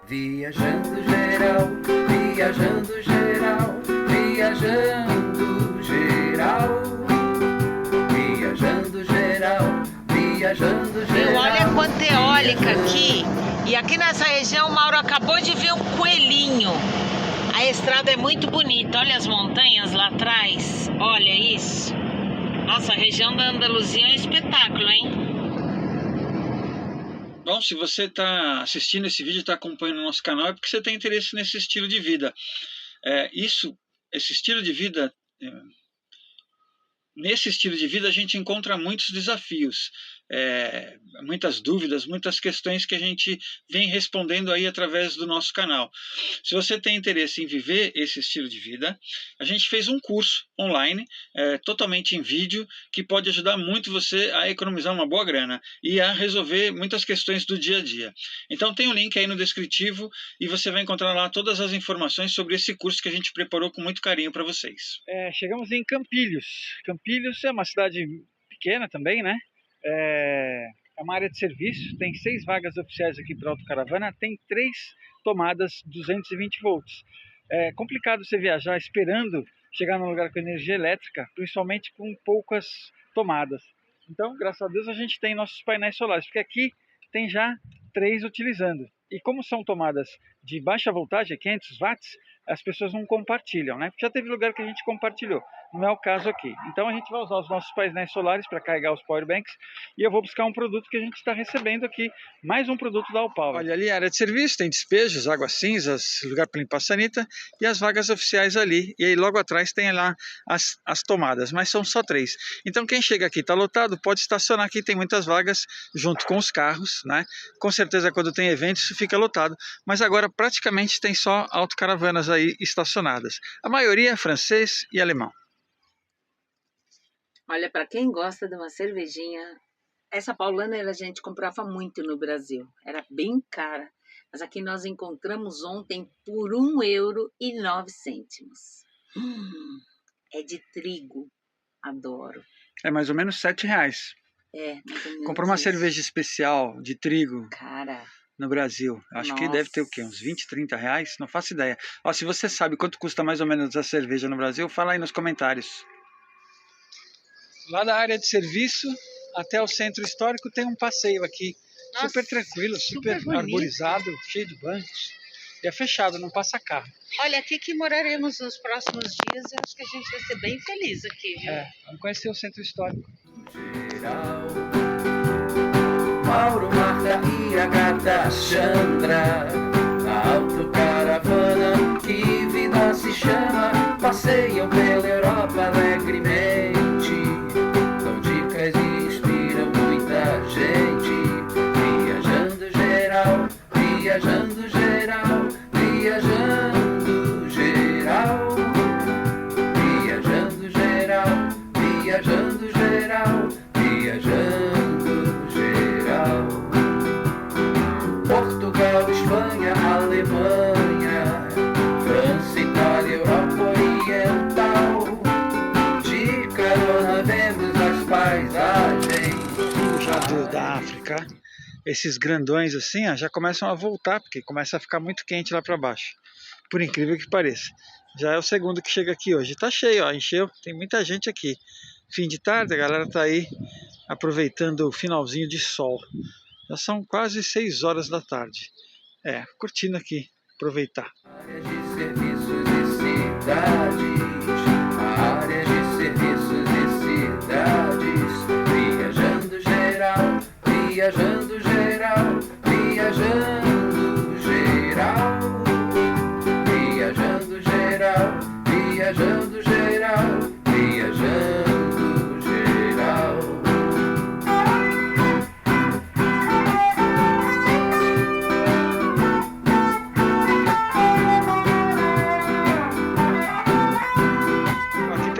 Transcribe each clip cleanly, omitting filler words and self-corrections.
Viajando geral, viajando geral, viajando geral, viajando geral, viajando Viu? Olha geral. quanta eólica aqui. E aqui nessa região, o Mauro acabou de ver um coelhinho. A estrada é muito bonita. Olha as montanhas lá atrás. Olha isso. Nossa, a região da Andaluzia é um espetáculo, hein? Bom, se você está assistindo esse vídeo, está acompanhando o nosso canal, é porque você tem interesse nesse estilo de vida. Esse estilo de vida, nesse estilo de vida a gente encontra muitos desafios, muitas dúvidas, muitas questões que a gente vem respondendo aí através do nosso canal. Se você tem interesse em viver esse estilo de vida, a gente fez um curso online, totalmente em vídeo, que pode ajudar muito você a economizar uma boa grana e a resolver muitas questões do dia a dia. Então tem um link aí no descritivo e você vai encontrar lá todas as informações sobre esse curso que a gente preparou com muito carinho para vocês. Chegamos em Campilhos. Campilhos é uma cidade pequena também, né? É uma área de serviço, tem 6 vagas oficiais aqui para autocaravana, tem 3 tomadas 220 volts. É complicado você viajar esperando chegar num lugar com energia elétrica, principalmente com poucas tomadas. Então, graças a Deus, a gente tem nossos painéis solares, porque aqui tem já 3 utilizando. E como são tomadas de baixa voltagem, 500 watts, as pessoas não compartilham, né? Já teve lugar que a gente compartilhou, não é o caso aqui. Então a gente vai usar os nossos painéis solares para carregar os powerbanks e eu vou buscar um produto que a gente está recebendo aqui, mais um produto da Allpower. Olha ali a área de serviço, tem despejos, águas cinzas, lugar para limpar a sanita e as vagas oficiais ali. E aí logo atrás tem lá as tomadas, mas são só 3. Então quem chega aqui está lotado, pode estacionar aqui, tem muitas vagas junto com os carros, né? Com certeza quando tem eventos isso fica lotado, mas agora praticamente tem só autocaravanas aí estacionadas. A maioria é francês e alemão. Olha, para quem gosta de uma cervejinha, essa Paulaner a gente comprava muito no Brasil. Era bem cara. Mas aqui nós encontramos ontem por €1,09. É de trigo. Adoro. É mais ou menos R$7. Mais ou menos. Comprou uma isso. cerveja especial de trigo. Cara, No Brasil, acho que deve ter o quê? Uns 20, 30 reais? Não faço ideia. Ó, se você sabe quanto custa mais ou menos a cerveja no Brasil, fala aí nos comentários. Lá da área de serviço até o centro histórico tem um passeio aqui. Nossa, super tranquilo, super bonito. arborizado, cheio de bancos. E é fechado, não passa carro. olha, aqui que moraremos nos próximos dias, eu acho que a gente vai ser bem feliz aqui, viu? Vamos conhecer o centro histórico. Geral. Mauro, Marta e a gata Chandra, a autocaravana, que vida se chama, passeiam pela Europa alegremente, dão dicas e inspiram muita gente. Viajando geral, viajando geral, viajando geral, viajando geral, viajando geral, viajando. Portugal, Espanha, Alemanha, França, Itália, Europa Oriental. De carona vemos as paisagens. Já da África, esses grandões assim, ó, já começam a voltar, porque começa a ficar muito quente lá para baixo. Por incrível que pareça. Já é o segundo que chega aqui hoje. Tá cheio, ó, encheu, tem muita gente aqui. Fim de tarde, a galera tá aí aproveitando o finalzinho de sol. Já são quase 6 horas da tarde. Curtindo aqui, aproveitar. Áreas de serviços e cidades, áreas de serviços e cidades, viajando geral, viajando geral, viajando geral, viajando geral, viajando geral, viajando geral.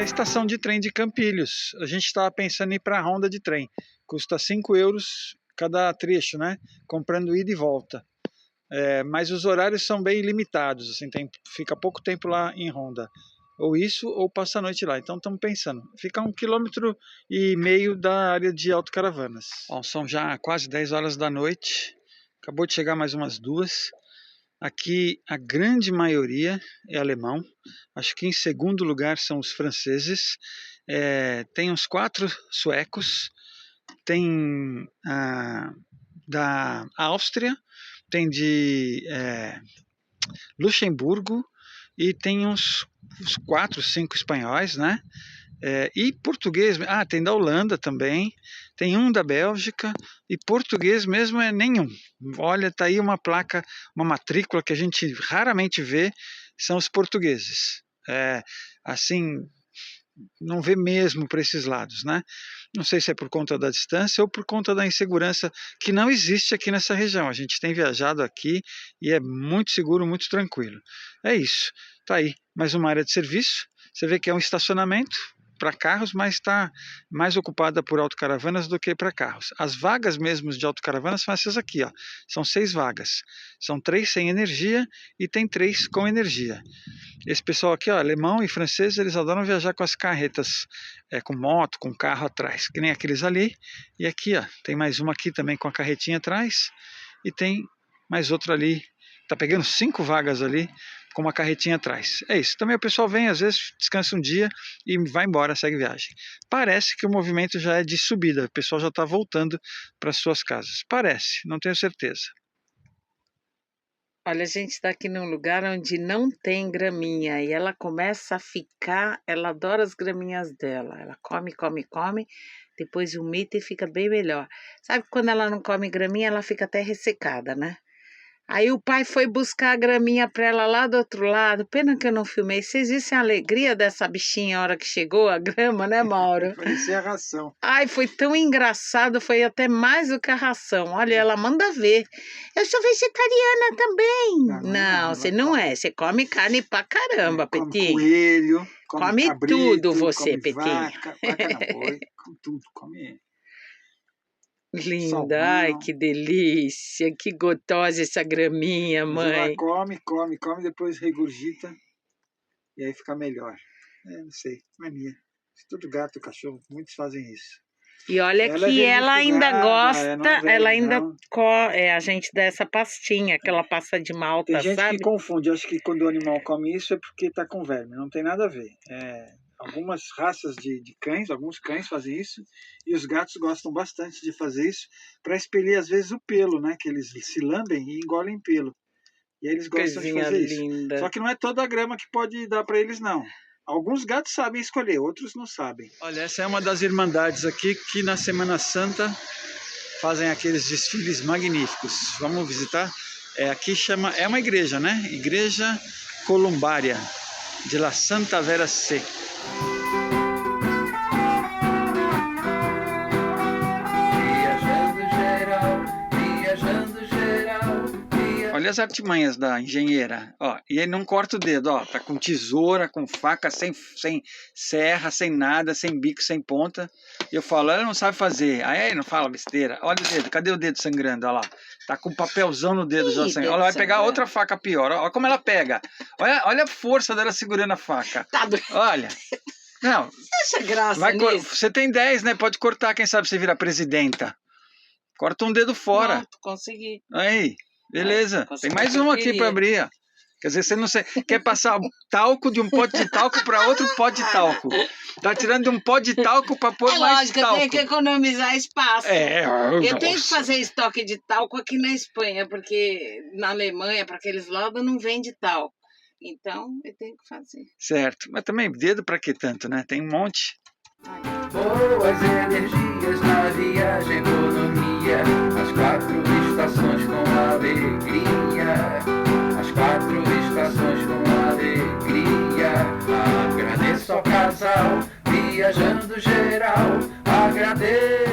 Estação de trem de Campilhos. A gente estava pensando em ir para a Ronda de trem. Custa €5 cada trecho, né? Comprando ida e volta. Mas os horários são bem limitados. Assim, fica pouco tempo lá em Ronda. Ou isso, ou passa a noite lá. Então estamos pensando. Fica 1,5 km da área de autocaravanas. Bom, são já quase 10 horas da noite. Acabou de chegar mais umas 2. Aqui a grande maioria é alemão. Acho que em segundo lugar são os franceses. Tem uns 4 suecos. Tem da Áustria. Tem de Luxemburgo. E tem uns 4, 5 espanhóis, né? E português, tem da Holanda também, tem um da Bélgica, e português mesmo é nenhum. Olha, tá aí uma placa, uma matrícula que a gente raramente vê, são os portugueses. Assim, não vê mesmo para esses lados, né? Não sei se é por conta da distância ou por conta da insegurança que não existe aqui nessa região. A gente tem viajado aqui e é muito seguro, muito tranquilo. É isso. Tá aí, mais uma área de serviço. Você vê que é um estacionamento para carros, mas está mais ocupada por autocaravanas do que para carros. As vagas mesmo de autocaravanas são essas aqui, ó. São 6 vagas. São 3 sem energia e tem 3 com energia. Esse pessoal aqui, ó, alemão e francês, eles adoram viajar com as carretas, com moto, com carro atrás, que nem aqueles ali. E aqui, ó, tem mais uma aqui também com a carretinha atrás. E tem mais outra ali. Tá pegando 5 vagas ali com uma carretinha atrás. É isso. Também o pessoal vem, às vezes, descansa um dia e vai embora, segue viagem. Parece que o movimento já é de subida. O pessoal já está voltando para suas casas. Parece, não tenho certeza. Olha, a gente está aqui num lugar onde não tem graminha e ela começa a ficar, ela adora as graminhas dela. Ela come, come, come, depois vomita e fica bem melhor. Sabe quando ela não come graminha, ela fica até ressecada, né? Aí o pai foi buscar a graminha para ela lá do outro lado. Pena que eu não filmei. Vocês viram a alegria dessa bichinha a hora que chegou a grama, né, Mauro? Parecia a ração. Ai, foi tão engraçado, foi até mais do que a ração. Olha, ela manda ver. Eu sou vegetariana também. Não, você não é. Você come carne pra caramba, come Petinho. Coelho, come cabrito, tudo você, come Petinho. Vaca não, come tudo, come... Linda, salmão. ai que delícia, que gostosa essa graminha, Mas ela mãe. come, depois regurgita e aí fica melhor. Não sei, mania. Todo gato, cachorro, muitos fazem isso. E olha ela que é ela ainda gosta, não é velha, ela ainda não. a gente dá essa pastinha, aquela pasta de malta, Tem gente sabe? que confunde, acho que quando o animal come isso é porque está com verme, não tem nada a ver. Algumas raças de cães, alguns cães fazem isso, e os gatos gostam bastante de fazer isso para expelir às vezes o pelo, né? Que eles se lambem e engolem pelo. E aí eles gostam de fazer linda. isso. Só que não é toda a grama que pode dar para eles, não. Alguns gatos sabem escolher, outros não sabem. Olha, essa é uma das irmandades aqui que na Semana Santa fazem aqueles desfiles magníficos. Vamos visitar? Aqui é uma igreja, né? Igreja Columbaria de La Santa Vera C. Olha as artimanhas da engenheira, ó, e ele não corta o dedo, ó, tá com tesoura, com faca, sem serra, sem nada, sem bico, sem ponta. E eu falo, ela não sabe fazer. Aí não fala besteira. Olha o dedo, cadê o dedo sangrando? Olha lá, tá com papelzão no dedo já sangrando. Ela vai pegar outra faca pior, olha como ela pega. Olha a força dela segurando a faca. Tá doido. Olha. Não. Você acha graça nisso? Você tem 10, né? Pode cortar, quem sabe você vira presidenta. Corta um dedo fora. Pronto, consegui. Aí. Beleza, tem mais um aqui para abrir. Ó. Quer dizer, você não quer passar talco de um pote de talco para outro pote de talco. Tá tirando de um pote de talco para pôr mais talco. Lógico, eu tenho que economizar espaço. Eu tenho que nossa. fazer estoque de talco aqui na Espanha, porque na Alemanha, para aqueles lados, não vende talco. Então, eu tenho que fazer. Certo, mas também dedo para que tanto, né? Tem um monte. Boas energias na viagem, economia, as 4 estações com alegria, as 4 estações com alegria. Agradeço ao casal, viajando geral, agradeço.